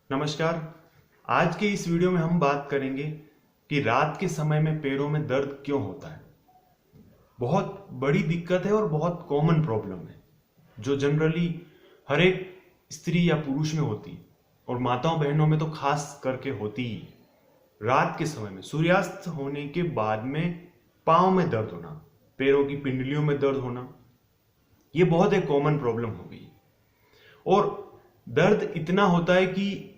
नमस्कार। आज के इस वीडियो में हम बात करेंगे कि रात के समय में पैरों में दर्द क्यों होता है। बहुत बड़ी दिक्कत है और बहुत कॉमन प्रॉब्लम है जो जनरली हर एक स्त्री या पुरुष में होती है और माताओं बहनों में तो खास करके होती ही। रात के समय में सूर्यास्त होने के बाद में पाँव में दर्द होना, पैरों की पिंडलियों में दर्द होना, ये बहुत एक कॉमन प्रॉब्लम हो गई और दर्द इतना होता है कि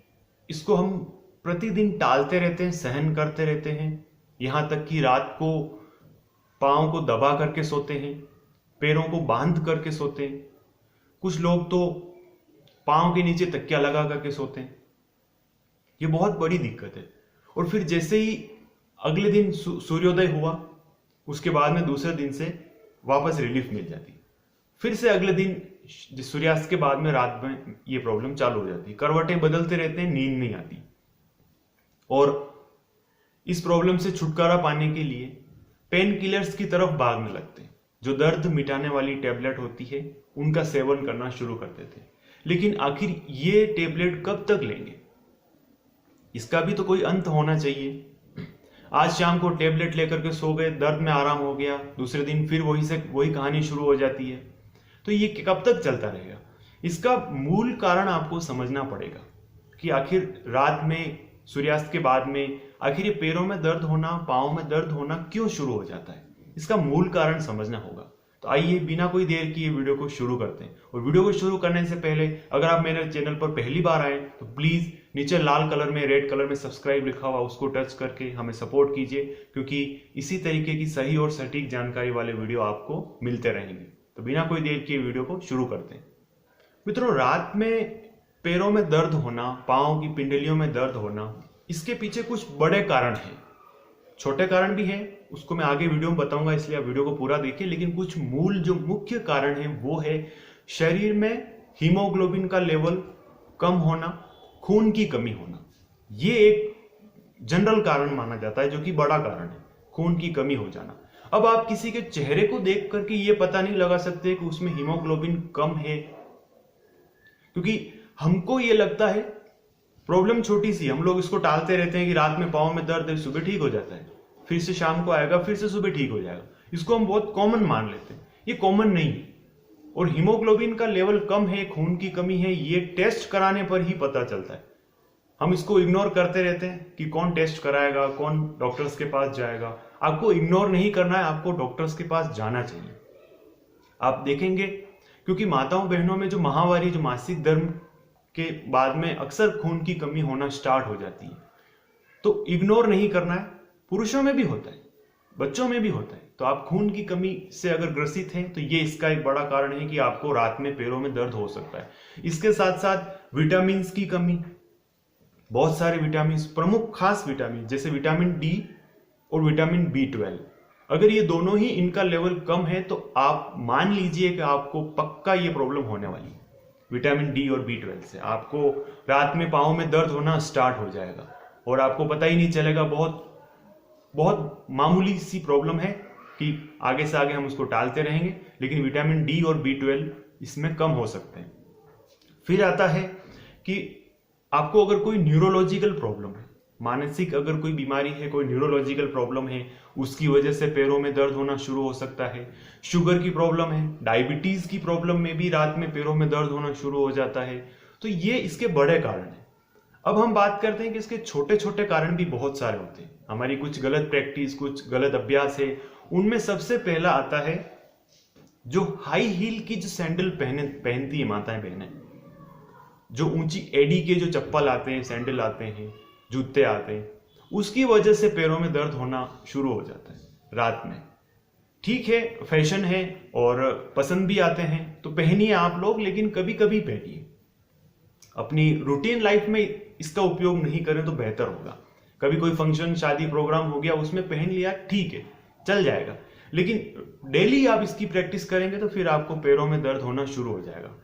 इसको हम प्रतिदिन टालते रहते हैं, सहन करते रहते हैं। यहां तक कि रात को पाँव को दबा करके सोते हैं, पैरों को बांध करके सोते हैं। कुछ लोग तो पाँव के नीचे तकिया लगा करके सोते हैं। ये बहुत बड़ी दिक्कत है। और फिर जैसे ही अगले दिन सूर्योदय हुआ, उसके बाद में दूसरे दिन से वापस रिलीफ मिल जाती है। फिर से अगले दिन सूर्यास्त के बाद में रात में ये प्रॉब्लम चालू हो जाती है। करवटें बदलते रहते हैं, नींद नहीं आती। और इस प्रॉब्लम से छुटकारा पाने के लिए पेन किलर्स की तरफ भागने लगते हैं। जो दर्द मिटाने वाली टेबलेट होती है उनका सेवन करना शुरू कर देते हैं। लेकिन आखिर ये टेबलेट कब तक लेंगे? इसका भी तो कोई अंत होना चाहिए। आज शाम को टेबलेट लेकर के सो गए, दर्द में आराम हो गया, दूसरे दिन फिर वही कहानी शुरू हो जाती है। तो ये कब तक चलता रहेगा? इसका मूल कारण आपको समझना पड़ेगा कि आखिर रात में सूर्यास्त के बाद में आखिर ये पैरों में दर्द होना, पाँव में दर्द होना क्यों शुरू हो जाता है। इसका मूल कारण समझना होगा। तो आइए बिना कोई देर किए वीडियो को शुरू करते हैं। और वीडियो को शुरू करने से पहले अगर आप मेरे चैनल पर पहली बार आए तो प्लीज नीचे लाल कलर में, रेड कलर में सब्सक्राइब लिखा हुआ, उसको टच करके हमें सपोर्ट कीजिए, क्योंकि इसी तरीके की सही और सटीक जानकारी वाले वीडियो आपको मिलते रहेंगे। तो बिना कोई देर किए वीडियो को शुरू करते हैं। मित्रों, रात में पैरों में दर्द होना, पाँव की पिंडलियों में दर्द होना, इसके पीछे कुछ बड़े कारण हैं। छोटे कारण भी हैं, उसको मैं आगे वीडियो में बताऊंगा, इसलिए आप वीडियो को पूरा देखिए। लेकिन कुछ मूल जो मुख्य कारण है वो है शरीर में हीमोग्लोबिन का लेवल कम होना, खून की कमी होना। ये एक जनरल कारण माना जाता है, जो कि बड़ा कारण है, खून की कमी हो जाना। अब आप किसी के चेहरे को देख करके ये पता नहीं लगा सकते कि उसमें हीमोग्लोबिन कम है, क्योंकि हमको ये लगता है प्रॉब्लम छोटी सी, हम लोग इसको टालते रहते हैं कि रात में पाँव में दर्द है, सुबह ठीक हो जाता है, फिर से शाम को आएगा, फिर से सुबह ठीक हो जाएगा। इसको हम बहुत कॉमन मान लेते हैं। ये कॉमन नहीं है। और हीमोग्लोबिन का लेवल कम है, खून की कमी है, ये टेस्ट कराने पर ही पता चलता है। हम इसको इग्नोर करते रहते हैं कि कौन टेस्ट कराएगा, कौन डॉक्टर्स के पास जाएगा। आपको इग्नोर नहीं करना है, आपको डॉक्टर्स के पास जाना चाहिए। आप देखेंगे, क्योंकि माताओं बहनों में जो माहवारी, जो मासिक धर्म के बाद में अक्सर खून की कमी होना स्टार्ट हो जाती है, तो इग्नोर नहीं करना है। पुरुषों में भी होता है, बच्चों में भी होता है। तो आप खून की कमी से अगर ग्रसित हैं तो ये इसका एक बड़ा कारण है कि आपको रात में पैरों में दर्द हो सकता है। इसके साथ साथ विटामिन की कमी, बहुत सारे विटामिन, प्रमुख खास विटामिन जैसे विटामिन डी और विटामिन B12, अगर ये दोनों ही इनका लेवल कम है तो आप मान लीजिए कि आपको पक्का ये प्रॉब्लम होने वाली है। विटामिन डी और B12 से आपको रात में पाँव में दर्द होना स्टार्ट हो जाएगा और आपको पता ही नहीं चलेगा। बहुत बहुत मामूली सी प्रॉब्लम है कि आगे से आगे हम उसको टालते रहेंगे, लेकिन विटामिन डी और B12 इसमें कम हो सकते हैं। फिर आता है कि आपको अगर कोई न्यूरोलॉजिकल प्रॉब्लम है, मानसिक अगर कोई बीमारी है, कोई न्यूरोलॉजिकल प्रॉब्लम है, उसकी वजह से पैरों में दर्द होना शुरू हो सकता है। शुगर की प्रॉब्लम है, डायबिटीज की प्रॉब्लम में भी रात में पैरों में दर्द होना शुरू हो जाता है। तो ये इसके बड़े कारण हैं। अब हम बात करते हैं कि इसके छोटे छोटे कारण भी बहुत सारे होते हैं। हमारी कुछ गलत प्रैक्टिस, कुछ गलत अभ्यास है। उनमें सबसे पहला आता है जो हाई हील की जो सैंडल पहनती है माताएं बहनें, जो ऊंची एडी के जो चप्पल आते हैं, सैंडल आते हैं, जूते आते हैं, उसकी वजह से पैरों में दर्द होना शुरू हो जाता है रात में। ठीक है, फैशन है और पसंद भी आते हैं तो पहनिए आप लोग, लेकिन कभी कभी पहनिए। अपनी रूटीन लाइफ में इसका उपयोग नहीं करें तो बेहतर होगा। कभी कोई फंक्शन, शादी, प्रोग्राम हो गया, उसमें पहन लिया, ठीक है, चल जाएगा। लेकिन डेली आप इसकी प्रैक्टिस करेंगे तो फिर आपको पैरों में दर्द होना शुरू हो जाएगा।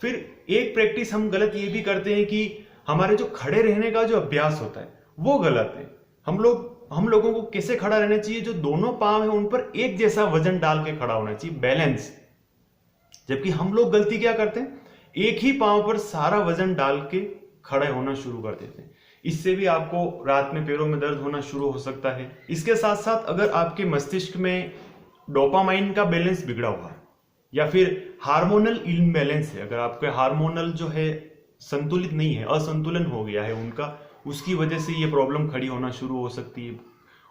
फिर एक प्रैक्टिस हम गलत ये भी करते हैं कि हमारे जो खड़े रहने का जो अभ्यास होता है वो गलत है। हम लोगों को कैसे खड़ा रहना चाहिए? जो दोनों पांव है उन पर एक जैसा वजन डाल के खड़ा होना चाहिए, बैलेंस। जबकि हम लोग गलती क्या करते हैं, एक ही पांव पर सारा वजन डाल के खड़े होना शुरू कर देते हैं। इससे भी आपको रात में पैरों में दर्द होना शुरू हो सकता है। इसके साथ साथ अगर आपके मस्तिष्क में डोपामाइन का बैलेंस बिगड़ा हुआ है या फिर हार्मोनल इम्बैलेंस है, अगर आपके हार्मोनल जो है संतुलित नहीं है, असंतुलन हो गया है उनका, उसकी वजह से ये प्रॉब्लम खड़ी होना शुरू हो सकती है।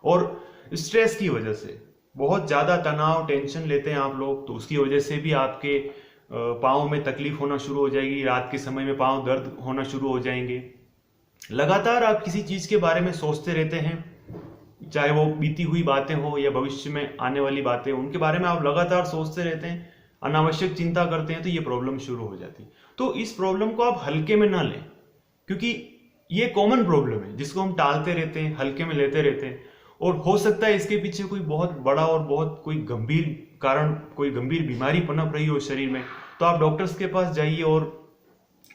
और स्ट्रेस की वजह से, बहुत ज़्यादा तनाव टेंशन लेते हैं आप लोग, तो उसकी वजह से भी आपके पाँव में तकलीफ होना शुरू हो जाएगी। रात के समय में पाँव दर्द होना शुरू हो जाएंगे। लगातार आप किसी चीज़ के बारे में सोचते रहते हैं, चाहे वो बीती हुई बातें हो या भविष्य में आने वाली बातें, उनके बारे में आप लगातार सोचते रहते हैं, अनावश्यक चिंता करते हैं, तो ये प्रॉब्लम शुरू हो जाती है। तो इस प्रॉब्लम को आप हल्के में ना लें, क्योंकि ये कॉमन प्रॉब्लम है जिसको हम टालते रहते हैं, हल्के में लेते रहते हैं, और हो सकता है इसके पीछे कोई बहुत बड़ा और बहुत कोई गंभीर कारण, कोई गंभीर बीमारी पनप रही हो शरीर में। तो आप डॉक्टर्स के पास जाइए और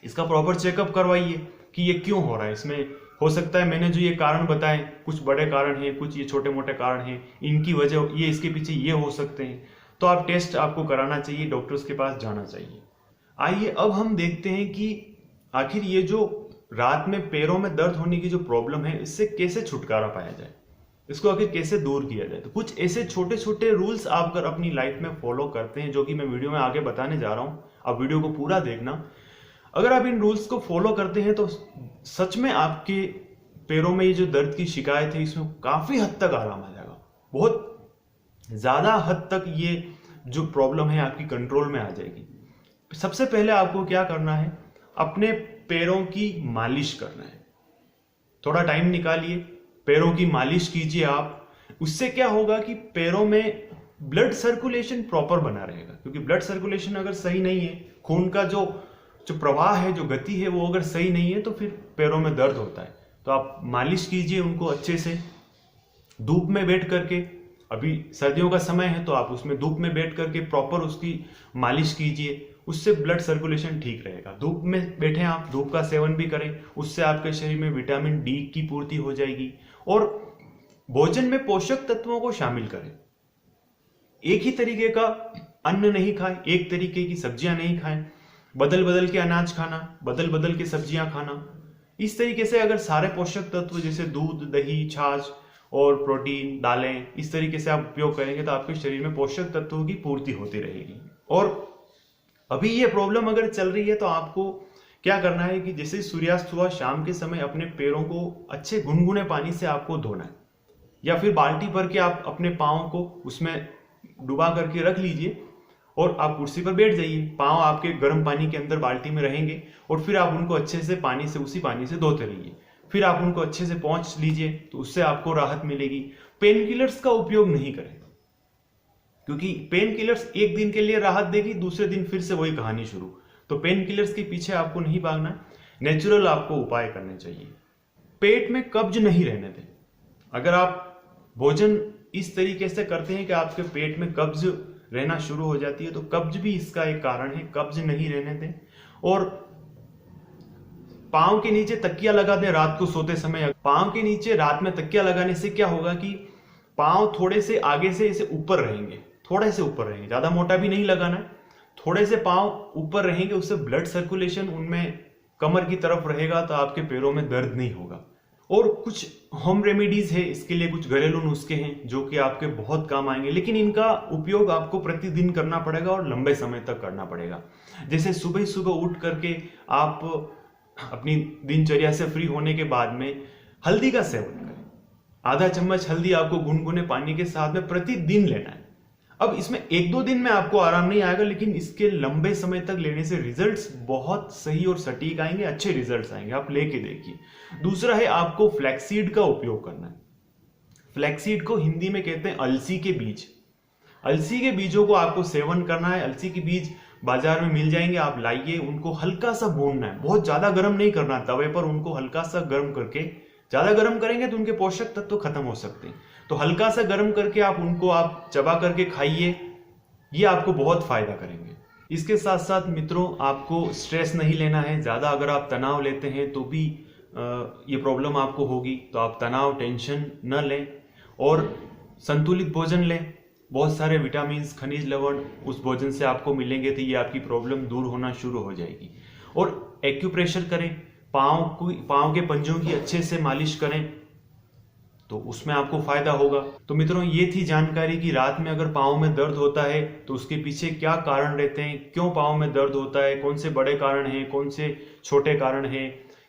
इसका प्रॉपर चेकअप करवाइए कि ये क्यों हो रहा है। इसमें हो सकता है मैंने जो ये कारण बताए, कुछ बड़े कारण हैं, कुछ ये छोटे मोटे कारण हैं, इनकी वजह ये, इसके पीछे ये हो सकते हैं। तो आप टेस्ट आपको कराना चाहिए, डॉक्टर्स के पास जाना चाहिए। आइए अब हम देखते हैं कि आखिर ये जो रात में पैरों में दर्द होने की जो प्रॉब्लम है, इससे कैसे छुटकारा पाया जाए, इसको आखिर कैसे दूर किया जाए। तो कुछ ऐसे छोटे छोटे रूल्स आप अगर अपनी लाइफ में फॉलो करते हैं, जो कि मैं वीडियो में आगे बताने जा रहा हूं, आप वीडियो को पूरा देखना। अगर आप इन रूल्स को फॉलो करते हैं तो सच में आपके पैरों में ये जो दर्द की शिकायत है, इसमें काफी हद तक आराम आ जाएगा। बहुत ज्यादा हद तक ये जो प्रॉब्लम है आपकी कंट्रोल में आ जाएगी। सबसे पहले आपको क्या करना है, अपने पैरों की मालिश करना है। थोड़ा टाइम निकालिए, पैरों की मालिश कीजिए आप। उससे क्या होगा कि पैरों में ब्लड सर्कुलेशन प्रॉपर बना रहेगा, क्योंकि ब्लड सर्कुलेशन अगर सही नहीं है, खून का जो प्रवाह है, जो गति है, वो अगर सही नहीं है, तो फिर पैरों में दर्द होता है। तो आप मालिश कीजिए उनको अच्छे से, धूप में बैठ करके। अभी सर्दियों का समय है तो आप उसमें धूप में बैठ करके प्रॉपर उसकी मालिश कीजिए, उससे ब्लड सर्कुलेशन ठीक रहेगा। धूप में बैठे आप, धूप का सेवन भी करें, उससे आपके शरीर में विटामिन डी की पूर्ति हो जाएगी। और भोजन में पोषक तत्वों को शामिल करें। एक ही तरीके का अन्न नहीं खाएं, एक तरीके की सब्जियां नहीं खाएं, बदल बदल के अनाज खाना, बदल बदल के सब्जियां खाना। इस तरीके से अगर सारे पोषक तत्व जैसे दूध, दही, छाछ और प्रोटीन, दालें, इस तरीके से आप उपयोग करेंगे तो आपके शरीर में पोषक तत्वों की पूर्ति होती रहेगी। और अभी ये प्रॉब्लम अगर चल रही है तो आपको क्या करना है कि जैसे सूर्यास्त हुआ, शाम के समय अपने पैरों को अच्छे गुनगुने पानी से आपको धोना है, या फिर बाल्टी भर के आप अपने पाँव को उसमें डुबा करके रख लीजिए और आप कुर्सी पर बैठ जाइए। पाँव आपके गर्म पानी के अंदर बाल्टी में रहेंगे और फिर आप उनको अच्छे से पानी से, उसी पानी से धोते रहिए। फिर आप उनको अच्छे से पोंछ लीजिए, तो उससे आपको राहत मिलेगी। पेन किलर्स का उपयोग नहीं करें, क्योंकि पेन किलर्स एक दिन के लिए राहत देगी, दूसरे दिन फिर से वही कहानी शुरू। तो पेन किलर्स के पीछे आपको नहीं भागना, नेचुरल आपको उपाय करने चाहिए। पेट में कब्ज नहीं रहने दें। अगर आप भोजन इस तरीके से करते हैं कि आपके पेट में कब्ज रहना शुरू हो जाती है, तो कब्ज भी इसका एक कारण है, कब्ज नहीं रहने दें। और पांव के नीचे तकिया लगा दें रात को सोते समय। पांव के नीचे रात में तकिया लगाने से क्या होगा कि पांव थोड़े से आगे से इसे ऊपर रहेंगे, थोड़े से ऊपर रहेंगे, ज्यादा मोटा भी नहीं लगाना है, थोड़े से पांव ऊपर रहेंगे। उससे ब्लड सर्कुलेशन उनमें कमर की तरफ रहेगा, तो आपके पैरों में दर्द नहीं होगा। और कुछ होम रेमेडीज है इसके लिए, कुछ घरेलू नुस्खे हैं जो कि आपके बहुत काम आएंगे, लेकिन इनका उपयोग आपको प्रतिदिन करना पड़ेगा और लंबे समय तक करना पड़ेगा। जैसे सुबह सुबह उठ करके आप अपनी दिनचर्या से फ्री होने के बाद में हल्दी का सेवन करें। आधा चम्मच हल्दी आपको गुनगुने पानी के साथ में प्रतिदिन लेना है। अब इसमें एक दो दिन में आपको आराम नहीं आएगा, लेकिन इसके लंबे समय तक लेने से रिजल्ट्स बहुत सही और सटीक आएंगे, अच्छे रिजल्ट्स आएंगे, आप लेके देखिए। दूसरा है आपको फ्लैक्सीड का उपयोग करना है। फ्लैक्सीड को हिंदी में कहते हैं अलसी के बीज। अलसी के बीजों को आपको सेवन करना है। अलसी के बीज बाजार में मिल जाएंगे, आप लाइए, उनको हल्का सा भूनना है, बहुत ज्यादा गर्म नहीं करना, तवे पर उनको हल्का सा गर्म करके, ज्यादा गर्म करेंगे तो उनके पोषक तत्व तो खत्म हो सकते हैं, तो हल्का सा गर्म करके आप उनको आप चबा करके खाइए, ये आपको बहुत फायदा करेंगे। इसके साथ साथ मित्रों, आपको स्ट्रेस नहीं लेना है ज्यादा। अगर आप तनाव लेते हैं तो भी ये प्रॉब्लम आपको होगी, तो आप तनाव, टेंशन न लें और संतुलित भोजन लें। बहुत सारे विटामिन, खनिज, लवण उस भोजन से आपको मिलेंगे, तो ये आपकी प्रॉब्लम दूर होना शुरू हो जाएगी। और एक्यूप्रेशर करें, पाँव के पंजों की अच्छे से मालिश करें तो उसमें आपको फायदा होगा। तो मित्रों, ये थी जानकारी कि रात में अगर पाँव में दर्द होता है तो उसके पीछे क्या कारण रहते हैं, क्यों पाँव में दर्द होता है, कौन से बड़े कारण हैं, कौन से छोटे कारण हैं,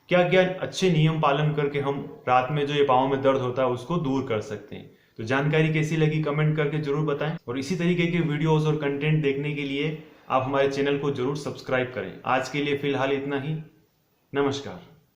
क्या क्या अच्छे नियम पालन करके हम रात में जो ये पाँव में दर्द होता है उसको दूर कर सकते हैं। तो जानकारी कैसी लगी कमेंट करके जरूर बताएं, और इसी तरीके के वीडियोस और कंटेंट देखने के लिए आप हमारे चैनल को जरूर सब्सक्राइब करें। आज के लिए फिलहाल इतना ही। नमस्कार।